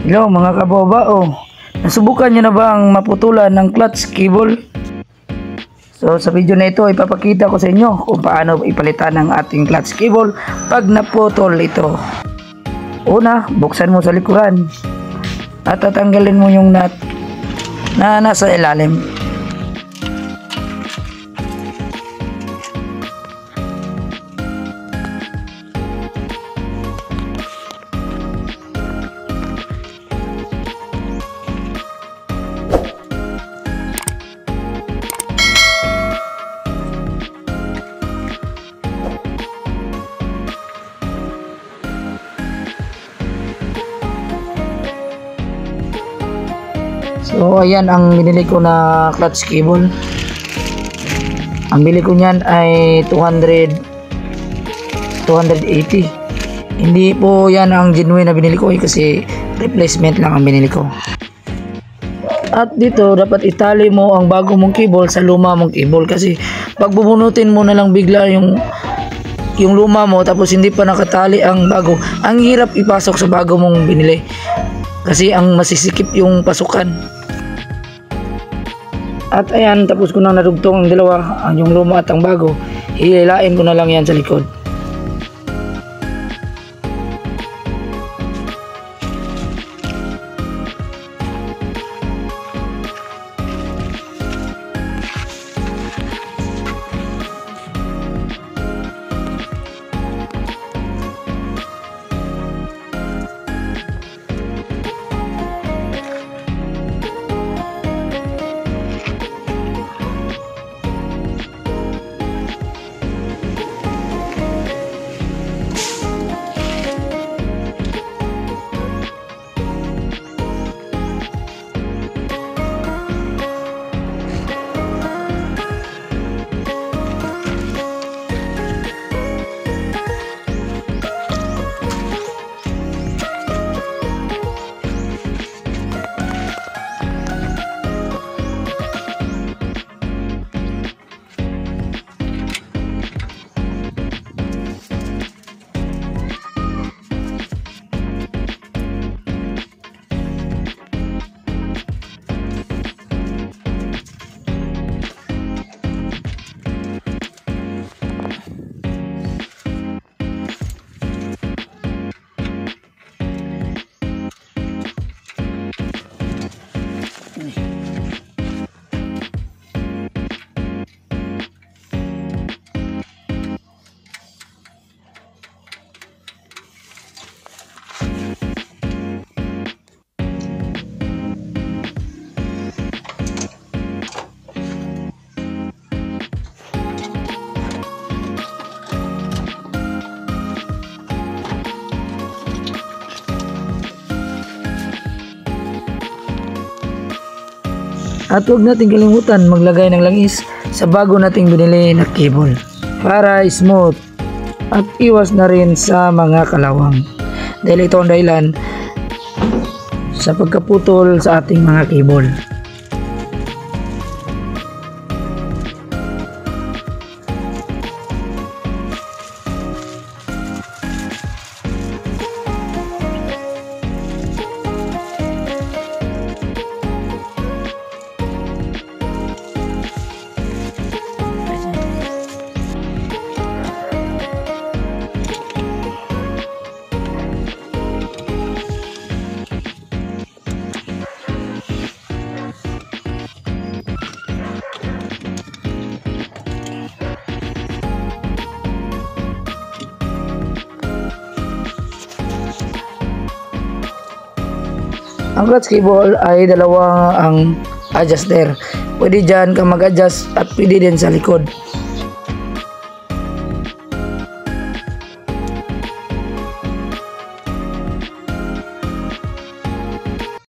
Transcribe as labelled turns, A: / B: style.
A: Hello mga kaboba, nasubukan nyo na ba ang maputulan ng clutch cable? So sa video na ito ipapakita ko sa inyo kung paano ipalitan ang ating clutch cable pag naputol ito. Una, buksan mo sa likuran at tatanggalin mo yung nut na nasa ilalim. So ayan ang binili ko na clutch cable. Ang bili ko niyan ay 280. Hindi po yan ang genuine na binili ko kasi replacement lang ang binili ko. At dito dapat itali mo ang bago mong cable sa luma mong cable kasi pag bubunutin mo na lang bigla yung luma mo tapos hindi pa nakatali ang bago, ang hirap ipasok sa bago mong binili kasi ang masisikip yung pasukan. At ayan, tapos ko nang narugtong ang dalawa, ang yung luma at ang bago, hihilain ko na lang yan sa likod. At huwag natin kalimutan maglagay ng langis sa bago nating binili na cable para smooth at iwas na rin sa mga kalawang. Dahil ito ang dahilan sa pagkaputol sa ating mga cable. Ang clutch cable ay dalawa ang adjuster. Pwede dyan ka mag-adjust at pwede din sa likod.